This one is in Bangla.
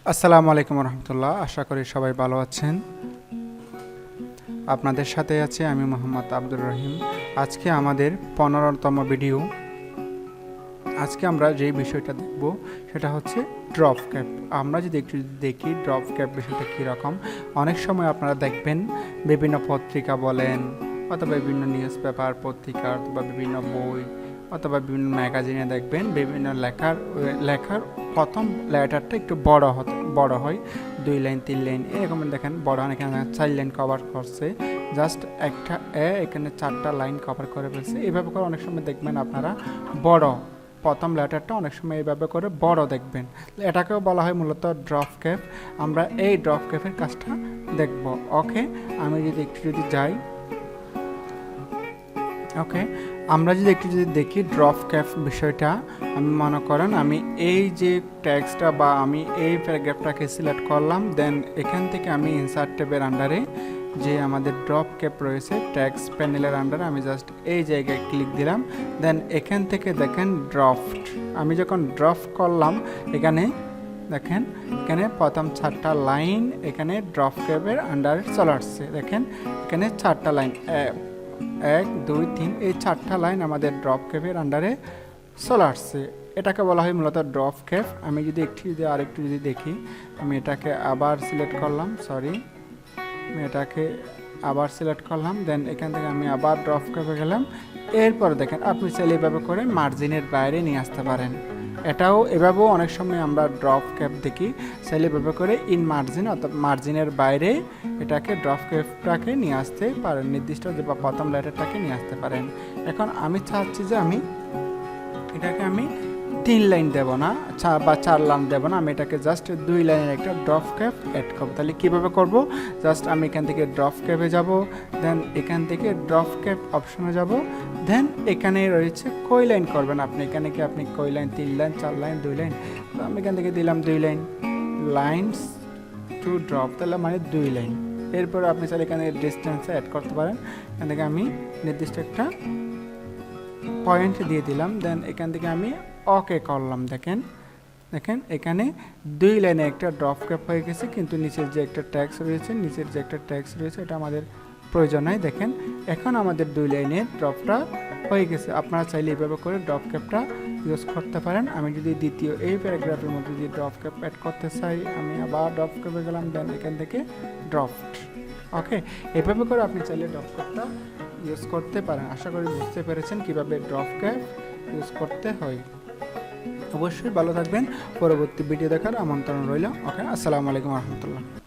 আসসালামু আলাইকুম রহমতুল্লাহ। আশা করি সবাই ভালো আছেন। আপনাদের সাথে আছি আমি মোহাম্মদ আব্দুর রহিম। আজকে আমাদের 15তম ভিডিও। আজকে আমরা যেই বিষয়টা দেখব সেটা হচ্ছে ড্রপ ক্যাপ। আমরা যদি একটু দেখি ড্রপ ক্যাপ বিষয়টা কীরকম। অনেক সময় আপনারা দেখবেন বিভিন্ন পত্রিকা বলেন অথবা বিভিন্ন নিউজ পেপার পত্রিকা অথবা বিভিন্ন বই অথবা বিভিন্ন ম্যাগাজিনে দেখবেন বিভিন্ন লেখার প্রথম লেটারটা একটু বড় হয়, 2 লাইন 3 লাইন এরকম দেখেন বড় হয়। এখানে 4 লাইন কভার করছে, জাস্ট একটা এখানে 4টা লাইন কভার করে ফেলছে। এইভাবে করে অনেক সময় দেখবেন আপনারা বড় প্রথম লেটারটা অনেক সময় এইভাবে করে বড় দেখবেন। এটাকেও বলা হয় মূলত ড্রপ ক্যাপ। আমরা এই ড্রপ ক্যাপের কাজটা দেখব। ওকে, আমি যদি যাই, ওকে, আমরা একটু দেখি ড্রপ ক্যাপ বিষয়টা। আমি মনে করেন আমি এই যে ট্যাক্সটা বা আমি এই প্যারাগ্রাফটাকে সিলেক্ট করলাম, দেন এখান থেকে আমি ইনসার্ট ট্যাবের আন্ডারে যে আমাদের ড্রপ ক্যাপ রয়েছে ট্যাক্স প্যানেলের আন্ডারে আমি জাস্ট এই জায়গায় ক্লিক দিলাম। দেন এখান থেকে দেখেন ড্রাফট, আমি যখন ড্রাফট করলাম এখানে দেখেন এখানে প্রথম 4টা লাইন এখানে ড্রপ ক্যাপের আন্ডারে চলে আসছে। দেখেন এখানে 4টা লাইন 1 2 3 এই 4টা লাইন আমাদের ড্রপ ক্যাপের আন্ডারে চলে আসছে। এটাকে বলা হয় মূলত ড্রপ ক্যাপ। আমি আরেকটু দেখি, আমি এটাকে আবার সিলেক্ট করলাম, আমি এটাকে আবার সিলেক্ট করলাম। দেন এখান থেকে আমি আবার ড্রপ ক্যাপে গেলাম। এরপর দেখেন আপনি চাইলে এভাবে করে মার্জিনের বাইরে নিয়ে আসতে পারেন। এভাবেও অনেক সময় আমরা ড্রপ ক্যাপ দেখি, চাইলে এভাবে করে ইন মার্জিন অর্থাৎ মার্জিনের বাইরে এটাকে ড্রপ ক্যাপটাকে নিয়ে আসতে পারেন, নির্দিষ্ট যে বা প্রথম লেটারটাকে নিয়ে আসতে পারেন। এখন আমি চাচ্ছি যে এটাকে আমি 3 লাইন দেব না বা 4 লাইন দেব না, আমি এটাকে জাস্ট 2 লাইনের একটা ড্রপ ক্যাপ অ্যাড করবো। তাহলে কীভাবে করব? জাস্ট আমি এখান থেকে ড্রপ ক্যাপে যাব, দেন এখান থেকে ড্রপ ক্যাপ অপশনে যাব, দেন এখানে রয়েছে কয় লাইন করবেন আপনি। এখানে কি আপনি কয় লাইন, 3 লাইন 4 লাইন 2 লাইন, তো আমি এখান থেকে দিলাম 2 লাইন, লাইনস টু ড্রপ, তাহলে মানে 2 লাইন। এরপর আপনি চাইলে এখানে ডিস্টেন্সে অ্যাড করতে পারেন। এখান থেকে আমি নির্দিষ্ট একটা পয়েন্ট দিয়ে দিলাম, দেন এখান থেকে আমি ওকে করলাম। দেখেন এখানে 2 লাইনে একটা ড্রপ ক্যাপ হয়ে গেছে, কিন্তু নিচের যে একটা ট্যাক্স রয়েছে এটা আমাদের প্রয়োজন নাই। দেখেন এখন আমাদের 2 লাইনের ড্রপটা হয়ে গেছে। আপনারা চাইলে এইভাবে করে ড্রপ ক্যাপটা ইউজ করতে পারেন। আমি যদি দ্বিতীয় এই প্যারাগ্রাফের মধ্যে যদি ড্রপ ক্যাপ অ্যাড করতে চাই, আমি আবার ড্রপ ক্যাপে গেলাম, দেন এখান থেকে ড্রপড। ওকে, এভাবে করে আপনি চাইলে ড্রপ ক্যাপটা ইউজ করতে পারেন। আশা করি বুঝতে পেরেছেন কিভাবে ড্রপ ক্যাপ ইউজ করতে হয়। অবশ্যই ভালো থাকবেন। পরবর্তী ভিডিও দেখার আমন্ত্রণ রইল। ওকে, আসসালামু আলাইকুম রহমতুল্লাহ।